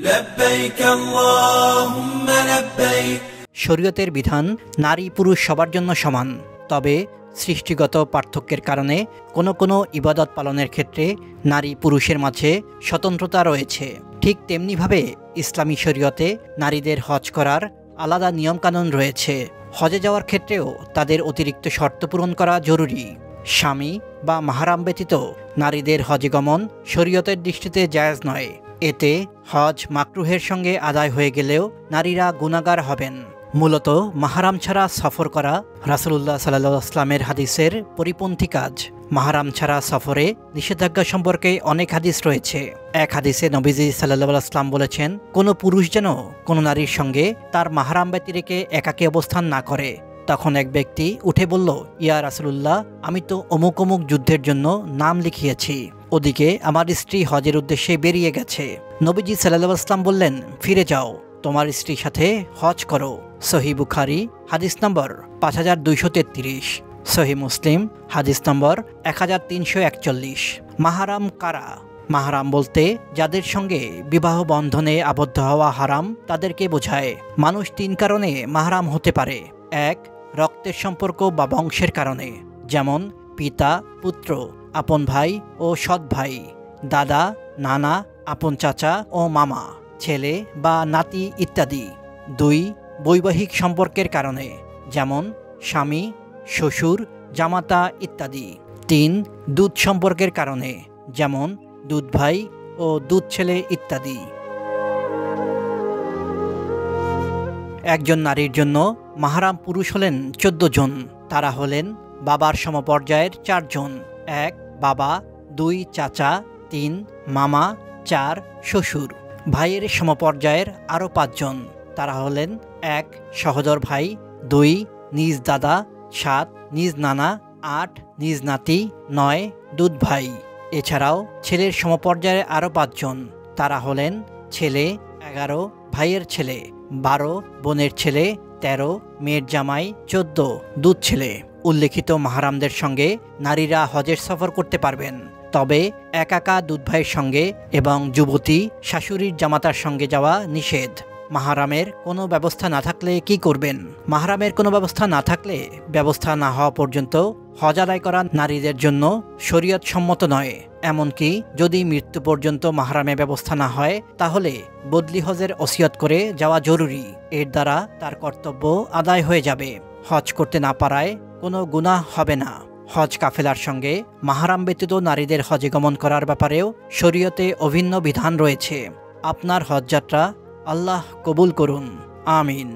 لبيك اللهم لبيك। শরীয়তের বিধান নারী পুরুষ সবার জন্য সমান, তবে সৃষ্টিগত পার্থক্যের কারণে কোনো কোনো ইবাদত পালনের ক্ষেত্রে নারী পুরুষের মাঝে স্বতন্ত্রতা রয়েছে। ঠিক তেমনিভাবে ইসলামী শরীয়তে নারীদের হজ করার আলাদা নিয়মকানুন রয়েছে। হজে যাওয়ার ক্ষেত্রেও তাদের অতিরিক্ত শর্ত পূরণ করা জরুরি। স্বামী বা মাহরাম ব্যতীত নারীদের হজে গমন শরীয়তের দৃষ্টিতে জায়েজ নয়। এতে হজ মাকরুহের সঙ্গে আদায় হয়ে গেলেও নারীরা গুনাহগার হবেন। মূলত মাহরাম ছাড়া সফর করা রাসূলুল্লাহ সাল্লাল্লাহু আলাইহি ওয়াসাল্লামের হাদিসের পরিপন্থী কাজ। মাহরাম ছাড়া সফরে নিষেধাজ্ঞা সম্পর্কে অনেক হাদিস রয়েছে। এক হাদিসে নবীজি সাল্লাল্লাহু আলাইহি ওয়াসাল্লাম বলেছেন, কোনো পুরুষ যেন কোনো নারীর সঙ্গে তার মাহরাম ব্যতি রেখে একাকী অবস্থান না করে। তখন এক ব্যক্তি উঠে বলল, ইয়া রাসূলুল্লাহ, আমি তো অমুক অমুক যুদ্ধের জন্য নাম লিখিয়েছি, ওদিকে আমার স্ত্রী হজের উদ্দেশ্যে বেরিয়ে গেছে। নবীজি সাল্লাল্লাহু আলাইহি ওয়াসাল্লাম বললেন, ফিরে যাও, তোমার স্ত্রীর সাথে হজ করো। সহিহ বুখারী হাদিস নম্বর 5233, সহিহ মুসলিম হাদিস নম্বর 1341। মাহরাম কারা? মাহরাম বলতে যাদের সঙ্গে বিবাহ বন্ধনে আবদ্ধ হওয়া হারাম তাদেরকে বোঝায়। মানুষ তিন কারণে মাহরাম হতে পারে। এক, রক্তের সম্পর্ক বা বংশের কারণে, যেমন পিতা পুত্র, আপন ভাই ও সৎ ভাই, দাদা নানা, আপন চাচা ও মামা, ছেলে বা নাতি ইত্যাদি। দুই, বৈবাহিক সম্পর্কের কারণে, যেমন স্বামী শ্বশুর জামাতা ইত্যাদি। তিন, দুধ সম্পর্কের কারণে, যেমন দুধ ভাই ও দুধ ছেলে ইত্যাদি। একজন নারীর জন্য মাহরাম পুরুষ হলেন 14 জন। তারা হলেন বাবার সমপর্যায়ের 4 জন। 1 বাবা, 2 চাচা, 3 মামা, 4 শ্বশুর। ভাইয়ের সমপর্যায়ের আরও 5 জন। তারা হলেন 1 সহোদর ভাই, 2 নিজ দাদা, 7 নিজ নানা, 8 নিজ নাতি, 9 দুধ ভাই। এছাড়াও ছেলের সমপর্যায়ে আরও 5 জন। তারা হলেন ছেলে 11 ভাইয়ের ছেলে, 12 বোনের ছেলে, 13 মেয়ের জামাই, 14 দুধ ছেলে। উল্লেখিত মাহরামদের সঙ্গে নারীরা হজের সফর করতে পারবেন, তবে একাকা দুধ ভাইয়ের সঙ্গে এবং যুবতী শাশুড়ির জামাতার সঙ্গে যাওয়া নিষেধ। মাহরামের কোনো ব্যবস্থা না থাকলে কি করবেন? মাহরামের কোনো ব্যবস্থা না থাকলে ব্যবস্থা না হওয়া পর্যন্ত হজ আদায় করা নারীদের জন্য শরীয়ত সম্মত নয়। এমনকি যদি মৃত্যু পর্যন্ত মাহরামে ব্যবস্থা না হয়, তাহলে বদলি হজের ওসিয়ত করে যাওয়া জরুরি। এর দ্বারা তার কর্তব্য আদায় হয়ে যাবে। হজ করতে না পারায় কোনো গুনাহ হবে না। হজ কাফেলার সঙ্গে মাহরাম ব্যতীত নারীদের হজে গমন করার ব্যাপারেও শরীয়তে অভিন্ন বিধান রয়েছে। আপনার হজ যাত্রা আল্লাহ কবুল করুন, আমিন।